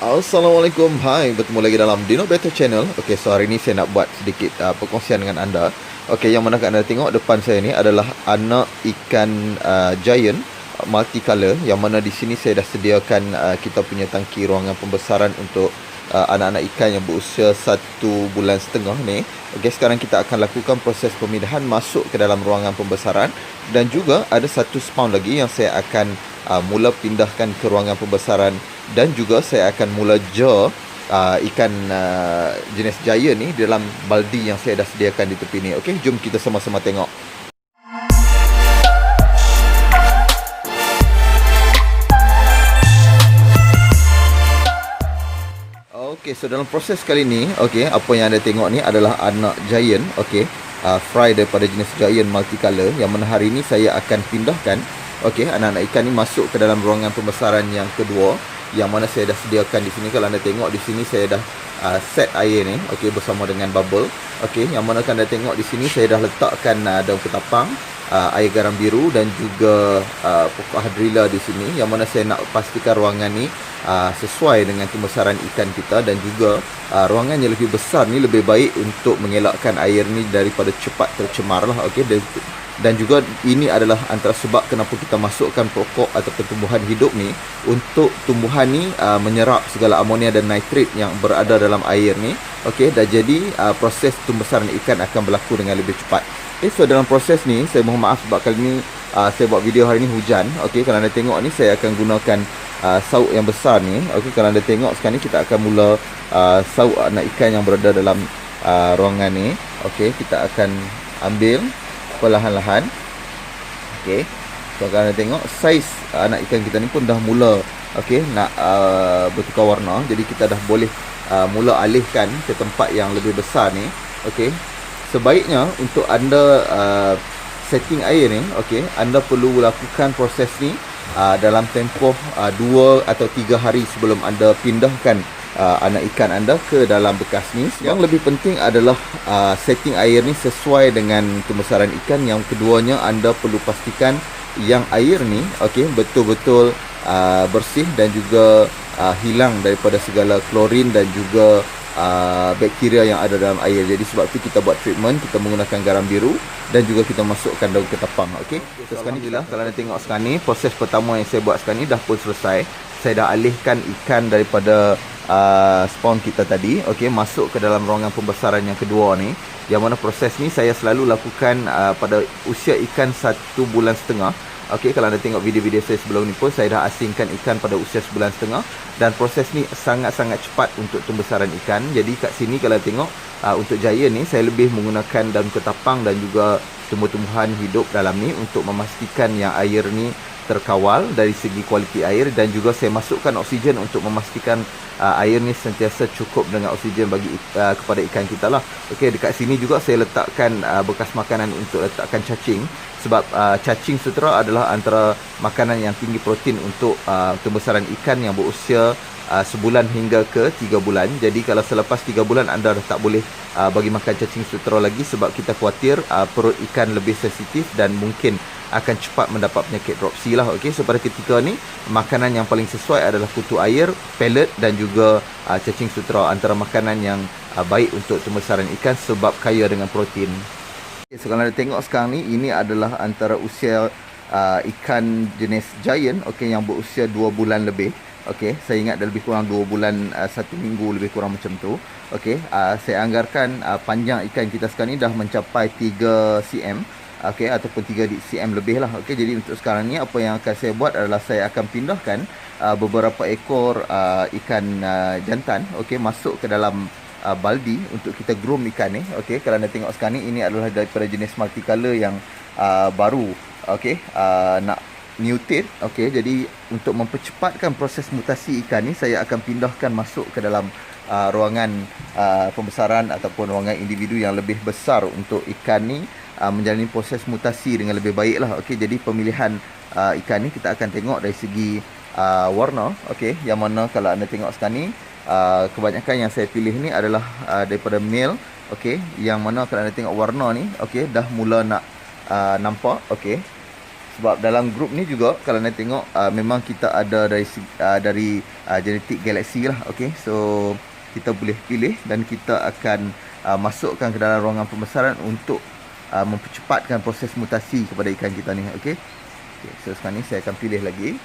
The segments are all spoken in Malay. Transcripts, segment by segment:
Assalamualaikum, hai, bertemu lagi dalam Dino Better Channel. Okey, so hari ni saya nak buat sedikit perkongsian dengan anda. Okey, yang mana anda tengok depan saya ni adalah anak ikan giant multicolor, yang mana di sini saya dah sediakan kita punya tangki ruangan pembesaran untuk anak-anak ikan yang berusia 1 bulan setengah ni. Okey, sekarang kita akan lakukan proses pemindahan masuk ke dalam ruangan pembesaran, dan juga ada satu spawn lagi yang saya akan mula pindahkan ke ruangan pembesaran, dan juga saya akan mula ikan jenis giant ni dalam baldi yang saya dah sediakan di tepi ni. Okey, jom kita sama-sama tengok. Okey, so dalam proses kali ni, okey, apa yang anda tengok ni adalah anak giant, okey, fry daripada jenis giant multicolor, yang mana hari ni saya akan pindahkan, okey, anak-anak ikan ni masuk ke dalam ruangan pembesaran yang kedua, yang mana saya dah sediakan di sini. Kalau anda tengok di sini saya dah set air ni, okey, bersama dengan bubble, okey, yang mana anda tengok di sini saya dah letakkan daun ketapang, air garam biru dan juga pokok hadrilla di sini, yang mana saya nak pastikan ruangan ni sesuai dengan pembesaran ikan kita, dan juga ruangan yang lebih besar ni lebih baik untuk mengelakkan air ni daripada cepat tercemar lah. Okey, dan juga ini adalah antara sebab kenapa kita masukkan pokok ataupun tumbuhan hidup ni, untuk tumbuhan ni menyerap segala amonia dan nitrit yang berada dalam air ni. Okey, dan jadi proses pembesaran ikan akan berlaku dengan lebih cepat. Okay, so dalam proses ni saya mohon maaf sebab kali ni saya buat video hari ni hujan. Okey, kalau anda tengok ni saya akan gunakan sauk yang besar ni. Okey, kalau anda tengok sekarang ni kita akan mula sauk anak ikan yang berada dalam ruangan ni. Okey, kita akan ambil perlahan-lahan. Okey, so kalau anda tengok saiz anak ikan kita ni pun dah mula nak bertukar warna. Jadi kita dah boleh mula alihkan ke tempat yang lebih besar ni. Okey, sebaiknya untuk anda setting air ni, okey, anda perlu lakukan proses ni dalam tempoh 2 atau 3 hari sebelum anda pindahkan anak ikan anda ke dalam bekas ni. Yang lebih penting adalah setting air ni sesuai dengan pembesaran ikan. Yang keduanya, anda perlu pastikan yang air ni, okey, betul-betul bersih dan juga hilang daripada segala klorin dan juga bakteria yang ada dalam air. Jadi sebab tu kita buat treatment, kita menggunakan garam biru dan juga kita masukkan daun ketapang. Okey, so sekarang ni kalau anda tengok sekarang ni, proses pertama yang saya buat sekarang ni dah pun selesai. Saya dah alihkan ikan daripada spawn kita tadi, okey, masuk ke dalam ruangan pembesaran yang kedua ni, yang mana proses ni saya selalu lakukan pada usia ikan 1 bulan setengah. Okey, kalau anda tengok video-video saya sebelum ni pun saya dah asingkan ikan pada usia 1 bulan setengah, dan proses ni sangat-sangat cepat untuk pembesaran ikan. Jadi kat sini kalau anda tengok untuk giant ni saya lebih menggunakan daun ketapang dan juga tumbuh-tumbuhan hidup dalam ni untuk memastikan yang air ni terkawal dari segi kualiti air, dan juga saya masukkan oksigen untuk memastikan air ni sentiasa cukup dengan oksigen bagi kepada ikan kita lah. Okey, dekat sini juga saya letakkan bekas makanan untuk letakkan cacing, sebab cacing sutera adalah antara makanan yang tinggi protein untuk pembesaran ikan yang berusia sebulan hingga ke 3 bulan. Jadi kalau selepas 3 bulan anda dah tak boleh bagi makan cacing sutera lagi, sebab kita khawatir perut ikan lebih sensitif dan mungkin akan cepat mendapat penyakit dropsy lah. Okey, so pada ketika ni makanan yang paling sesuai adalah kutu air, pellet dan juga cacing sutera, antara makanan yang baik untuk pembesaran ikan sebab kaya dengan protein. Okay, so kalau anda tengok sekarang ni, ini adalah antara usia ikan jenis giant, okey, yang berusia 2 bulan lebih. Okey, saya ingat dah lebih kurang 2 bulan 1 minggu lebih kurang macam tu. Okey, saya anggarkan panjang ikan kita sekarang ni dah mencapai 3 cm. Okey, ataupun 3 cm lebih lah. Okey, jadi untuk sekarang ni apa yang akan saya buat adalah saya akan pindahkan beberapa ekor ikan jantan, okey, masuk ke dalam baldi untuk kita groom ikan ni. Okey, kalau anda tengok sekarang ni, ini adalah daripada jenis multicolor yang baru, okey, nak mutate. Okey, jadi untuk mempercepatkan proses mutasi ikan ni, saya akan pindahkan masuk ke dalam ruangan pembesaran ataupun ruangan individu yang lebih besar untuk ikan ni menjalani proses mutasi dengan lebih baik lah. Okey, jadi pemilihan ikan ni kita akan tengok dari segi warna. Okey, yang mana kalau anda tengok sekarang ni, kebanyakan yang saya pilih ni adalah daripada male. Okey, yang mana kalau anda tengok warna ni, okey, dah mula nak nampak. Okey, Sebab dalam grup ni juga kalau anda tengok memang kita ada dari genetik galaksi lah. Okey, so kita boleh pilih dan kita akan masukkan ke dalam ruangan pembesaran untuk mempercepatkan proses mutasi kepada ikan kita ni. Okey. So sekarang ni saya akan pilih lagi.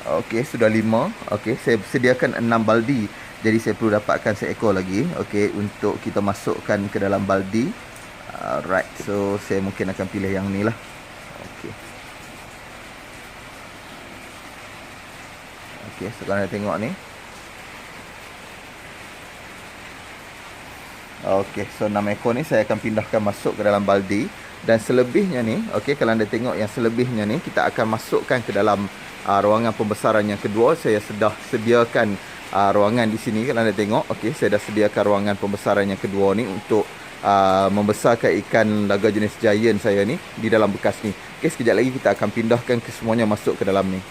Okey, sudah 5. Okey, saya sediakan 6 baldi. Jadi saya perlu dapatkan seekor lagi. Okey, untuk kita masukkan ke dalam baldi. Right, so saya mungkin akan pilih yang ni lah. Okey. Okey, sekarang anda tengok ni. Okey, so 6 ekor ni saya akan pindahkan masuk ke dalam baldi. Dan selebihnya ni, okey, kalau anda tengok yang selebihnya ni, kita akan masukkan ke dalam ruangan pembesaran yang kedua. Saya sudah sediakan ruangan di sini. Kalau anda tengok, okey, saya dah sediakan ruangan pembesaran yang kedua ni untuk membesarkan ikan laga jenis giant saya ni di dalam bekas ni. Okey, sekejap lagi kita akan pindahkan kesemuanya masuk ke dalam ni.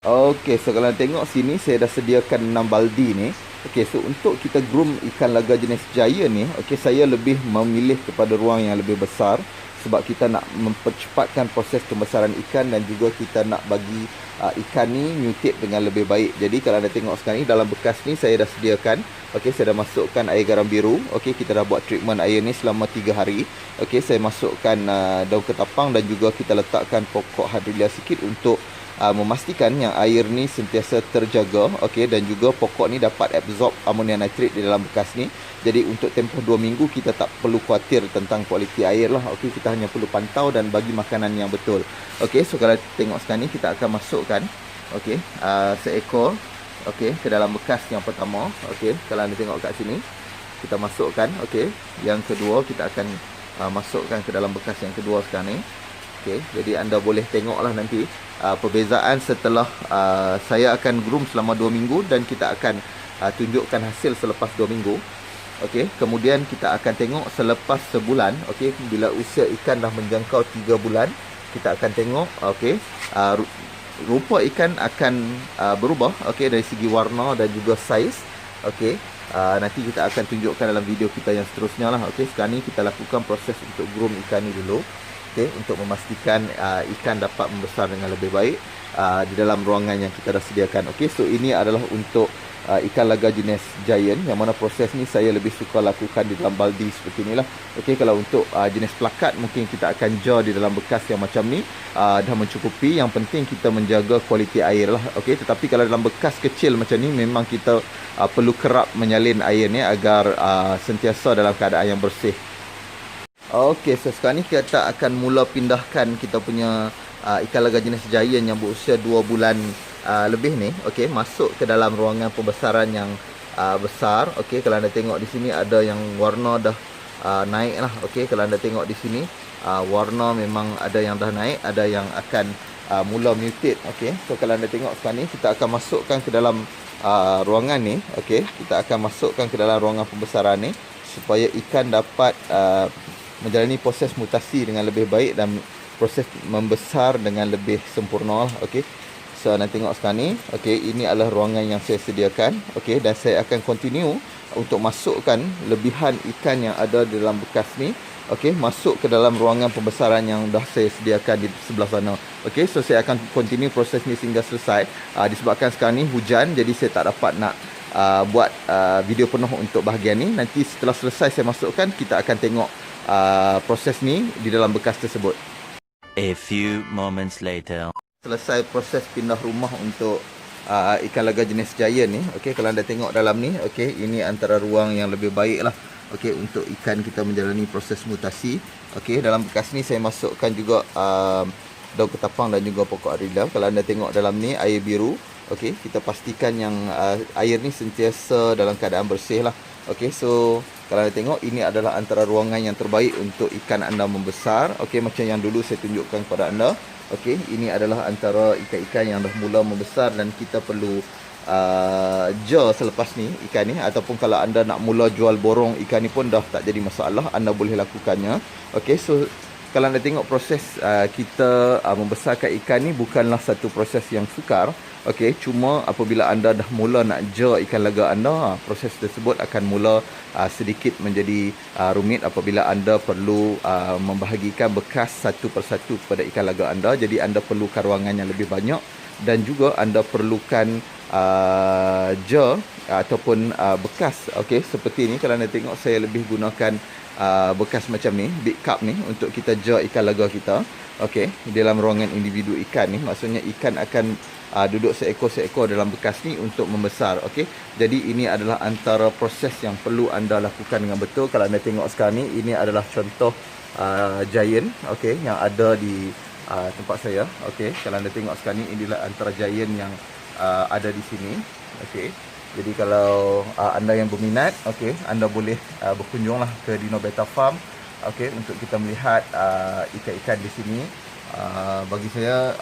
Okey, so kalau anda tengok sini saya dah sediakan 6 baldi ni. Okey, so untuk kita groom ikan laga jenis giant ni, okey, saya lebih memilih kepada ruang yang lebih besar sebab kita nak mempercepatkan proses pembesaran ikan dan juga kita nak bagi ikan ni mutate dengan lebih baik. Jadi kalau anda tengok sekarang ni dalam bekas ni saya dah sediakan, okey, saya dah masukkan air garam biru. Okey, kita dah buat treatment air ni selama 3 hari. Okey, saya masukkan daun ketapang dan juga kita letakkan pokok hydrilla sikit untuk memastikan yang air ni sentiasa terjaga. Okey, dan juga pokok ni dapat absorb ammonium nitrate di dalam bekas ni. Jadi untuk tempoh 2 minggu kita tak perlu khawatir tentang kualiti air lah. Okey, kita hanya perlu pantau dan bagi makanan yang betul. Okey, so kalau tengok sekarang ni kita akan masukkan, okey, seekor, okey, ke dalam bekas yang pertama. Okey, kalau anda tengok kat sini kita masukkan. Okey, yang kedua kita akan masukkan ke dalam bekas yang kedua sekarang ni. Okey, jadi anda boleh tengoklah nanti perbezaan setelah saya akan groom selama 2 minggu dan kita akan tunjukkan hasil selepas 2 minggu. Okey, kemudian kita akan tengok selepas sebulan. Okey, bila usia ikan dah menjangkau 3 bulan, kita akan tengok, okey, rupa ikan akan berubah, okey, dari segi warna dan juga saiz. Okey, nanti kita akan tunjukkan dalam video kita yang seterusnya lah. Okey, sekarang ni kita lakukan proses untuk groom ikan ni dulu. Okay, untuk memastikan ikan dapat membesar dengan lebih baik di dalam ruangan yang kita dah sediakan. Okey, so ini adalah untuk ikan laga jenis giant, yang mana proses ni saya lebih suka lakukan di dalam baldi seperti inilah. Okey, kalau untuk jenis plakat mungkin kita akan jar di dalam bekas yang macam ni, dah mencukupi. Yang penting kita menjaga kualiti air lah. Okey, tetapi kalau dalam bekas kecil macam ni memang kita perlu kerap menyalin air ni agar sentiasa dalam keadaan yang bersih. Okey, so sekarang ni kita akan mula pindahkan kita punya ikan laga jenis giant yang berusia 2 bulan lebih ni, okey, masuk ke dalam ruangan pembesaran yang besar. Okey, kalau anda tengok di sini ada yang warna dah naik lah. Okey, kalau anda tengok di sini warna memang ada yang dah naik, ada yang akan mula mutate. Okey, so kalau anda tengok sekarang ni kita akan masukkan ke dalam ruangan ni. Okey, kita akan masukkan ke dalam ruangan pembesaran ni supaya ikan dapat menjalani proses mutasi dengan lebih baik dan proses membesar dengan lebih sempurna. Okey, so anda tengok sekarang ni, okey, ini adalah ruangan yang saya sediakan. Okey, dan saya akan continue untuk masukkan lebihan ikan yang ada di dalam bekas ni, okey, masuk ke dalam ruangan pembesaran yang dah saya sediakan di sebelah sana. Okey, so saya akan continue proses ni sehingga selesai. Disebabkan sekarang ni hujan, jadi saya tak dapat nak buat video penuh untuk bahagian ni. Nanti setelah selesai saya masukkan, kita akan tengok proses ni di dalam bekas tersebut. A few moments later. Selesai proses pindah rumah untuk ikan laga jenis giant ni. Okey, kalau anda tengok dalam ni, okey, ini antara ruang yang lebih baik lah, okey, untuk ikan kita menjalani proses mutasi. Okey, dalam bekas ni saya masukkan juga daun ketapang dan juga pokok arila. Kalau anda tengok dalam ni air biru. Okey, kita pastikan yang air ni sentiasa dalam keadaan bersih lah. Okey, so kalau anda tengok ini adalah antara ruangan yang terbaik untuk ikan anda membesar. Okey, macam yang dulu saya tunjukkan kepada anda. Okey, ini adalah antara ikan-ikan yang dah mula membesar dan kita perlu jar selepas ni ikan ni, ataupun kalau anda nak mula jual borong ikan ni pun dah tak jadi masalah, anda boleh lakukannya. Okey, so kalau anda tengok proses kita membesarkan ikan ni bukanlah satu proses yang sukar. Okey, cuma apabila anda dah mula nak jar ikan laga anda, proses tersebut akan mula sedikit menjadi rumit apabila anda perlu membahagikan bekas satu persatu kepada ikan laga anda. Jadi anda perlukan ruangan yang lebih banyak dan juga anda perlukan jar ataupun bekas. Okey, seperti ni kalau anda tengok saya lebih gunakan bekas macam ni, big cup ni untuk kita jar ikan laga kita. Okey, dalam ruangan individu ikan ni, maksudnya ikan akan duduk seekor-seekor dalam bekas ni untuk membesar. Okey, jadi ini adalah antara proses yang perlu anda lakukan dengan betul. Kalau anda tengok sekarang ni, ini adalah contoh giant, okey, yang ada di tempat saya. Okey, kalau anda tengok sekarang ni, inilah antara giant yang ada di sini. Okey, jadi kalau anda yang berminat, okey, anda boleh berkunjunglah ke Dino Betta Farm, okey, untuk kita melihat ikan-ikan di sini. Bagi saya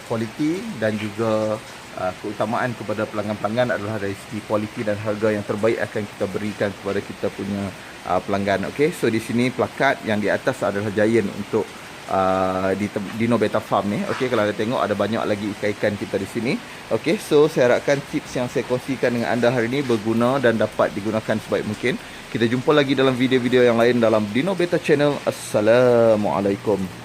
kualiti dan juga keutamaan kepada pelanggan-pelanggan adalah dari segi kualiti dan harga yang terbaik akan kita berikan kepada kita punya pelanggan. Okey, so di sini plakat yang di atas adalah giant untuk di Dino Betta Farm ni. Okey, kalau anda tengok ada banyak lagi ikan-ikan kita di sini. Okey, so saya harapkan tips yang saya kongsikan dengan anda hari ini berguna dan dapat digunakan sebaik mungkin. Kita jumpa lagi dalam video-video yang lain dalam Dino Betta Channel. Assalamualaikum.